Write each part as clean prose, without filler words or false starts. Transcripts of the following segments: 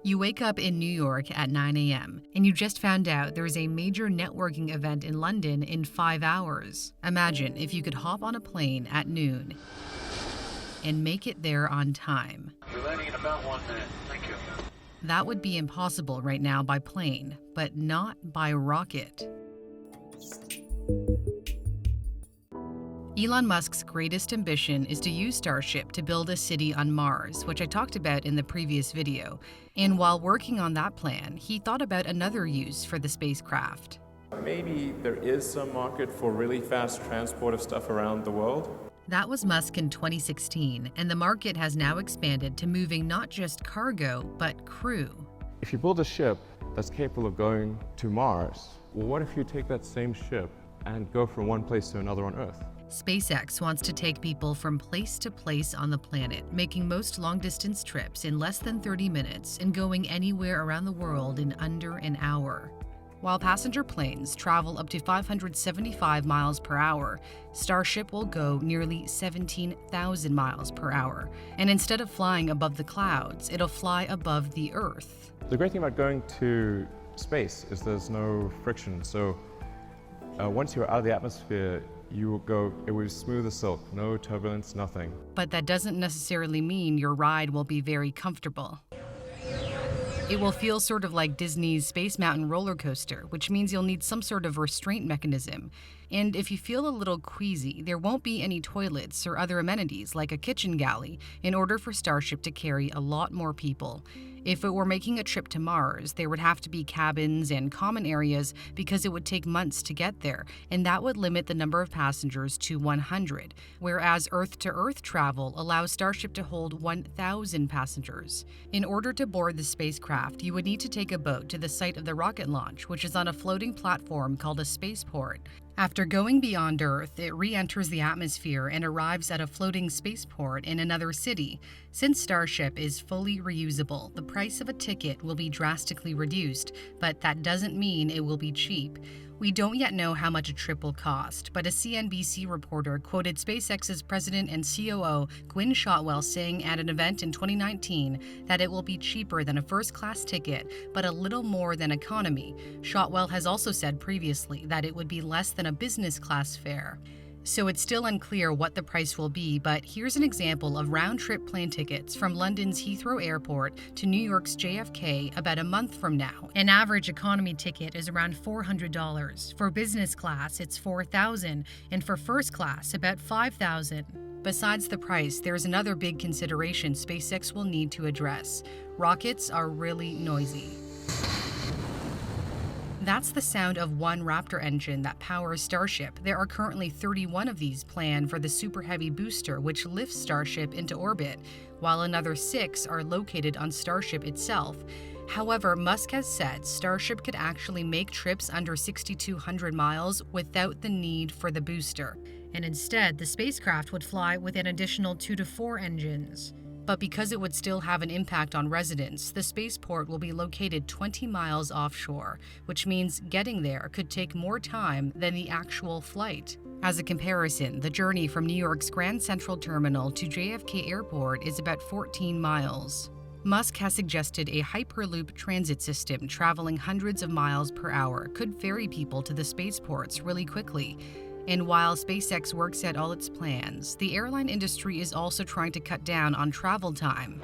You wake up in New York at 9 a.m., and you just found out there's a major networking event in London in 5 hours. Imagine if you could hop on a plane at noon and make it there on time. You're landing in about 1 minute. Thank you. That would be impossible right now by plane, but not by rocket. Elon Musk's greatest ambition is to use Starship to build a city on Mars, which I talked about in the previous video. And while working on that plan, he thought about another use for the spacecraft. Maybe there is some market for really fast transport of stuff around the world. That was Musk in 2016, and the market has now expanded to moving not just cargo, but crew. If you build a ship that's capable of going to Mars, well, what if you take that same ship and go from one place to another on Earth? SpaceX wants to take people from place to place on the planet, making most long-distance trips in less than 30 minutes and going anywhere around the world in under an hour. While passenger planes travel up to 575 miles per hour, Starship will go nearly 17,000 miles per hour. And instead of flying above the clouds, it'll fly above the Earth. The great thing about going to space is there's no friction. So once you're out of the atmosphere, you will go, it will be smooth as silk, no turbulence, nothing. But that doesn't necessarily mean your ride will be very comfortable. It will feel sort of like Disney's Space Mountain roller coaster, which means you'll need some sort of restraint mechanism. And if you feel a little queasy, there won't be any toilets or other amenities like a kitchen galley in order for Starship to carry a lot more people. If it were making a trip to Mars, there would have to be cabins and common areas because it would take months to get there, and that would limit the number of passengers to 100, whereas Earth-to-Earth travel allows Starship to hold 1,000 passengers. In order to board the spacecraft, you would need to take a boat to the site of the rocket launch, which is on a floating platform called a spaceport. After going beyond Earth, it re-enters the atmosphere and arrives at a floating spaceport in another city. Since Starship is fully reusable, the price of a ticket will be drastically reduced, but that doesn't mean it will be cheap. We don't yet know how much a trip will cost, but a CNBC reporter quoted SpaceX's president and COO, Gwynne Shotwell, saying at an event in 2019 that it will be cheaper than a first-class ticket, but a little more than economy. Shotwell has also said previously that it would be less than a business-class fare. So it's still unclear what the price will be, but here's an example of round-trip plane tickets from London's Heathrow Airport to New York's JFK about a month from now. An average economy ticket is around $400. For business class, it's $4,000, and for first class, about $5,000. Besides the price, there's another big consideration SpaceX will need to address. Rockets are really noisy. That's the sound of one Raptor engine that powers Starship. There are currently 31 of these planned for the Super Heavy booster, which lifts Starship into orbit, while another 6 are located on Starship itself. However, Musk has said Starship could actually make trips under 6,200 miles without the need for the booster. And instead, the spacecraft would fly with an additional 2 to 4 engines. But because it would still have an impact on residents, the spaceport will be located 20 miles offshore, which means getting there could take more time than the actual flight. As a comparison, the journey from New York's Grand Central Terminal to JFK Airport is about 14 miles. Musk has suggested a Hyperloop transit system traveling hundreds of miles per hour could ferry people to the spaceports really quickly. And while SpaceX works out all its plans, the airline industry is also trying to cut down on travel time.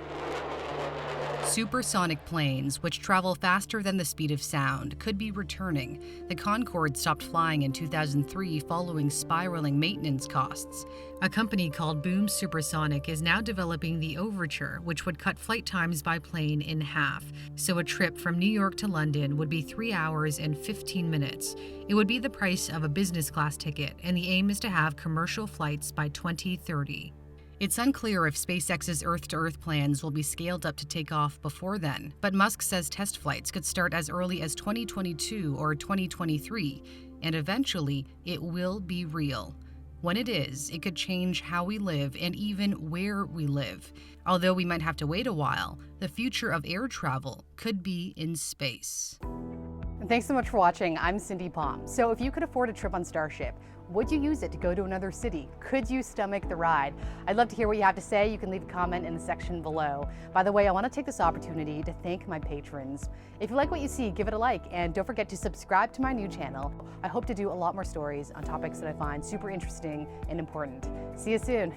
Supersonic planes, which travel faster than the speed of sound, could be returning. The Concorde stopped flying in 2003 following spiraling maintenance costs. A company called Boom Supersonic is now developing the Overture, which would cut flight times by plane in half. So a trip from New York to London would be 3 hours and 15 minutes. It would be the price of a business class ticket, and the aim is to have commercial flights by 2030. It's unclear if SpaceX's Earth-to-Earth plans will be scaled up to take off before then, but Musk says test flights could start as early as 2022 or 2023, and eventually it will be real. When it is, it could change how we live and even where we live. Although we might have to wait a while, the future of air travel could be in space. Thanks so much for watching. I'm Cindy Pom. So if you could afford a trip on Starship, would you use it to go to another city? Could you stomach the ride? I'd love to hear what you have to say. You can leave a comment in the section below. By the way, I want to take this opportunity to thank my patrons. If you like what you see, give it a like, and don't forget to subscribe to my new channel. I hope to do a lot more stories on topics that I find super interesting and important. See you soon.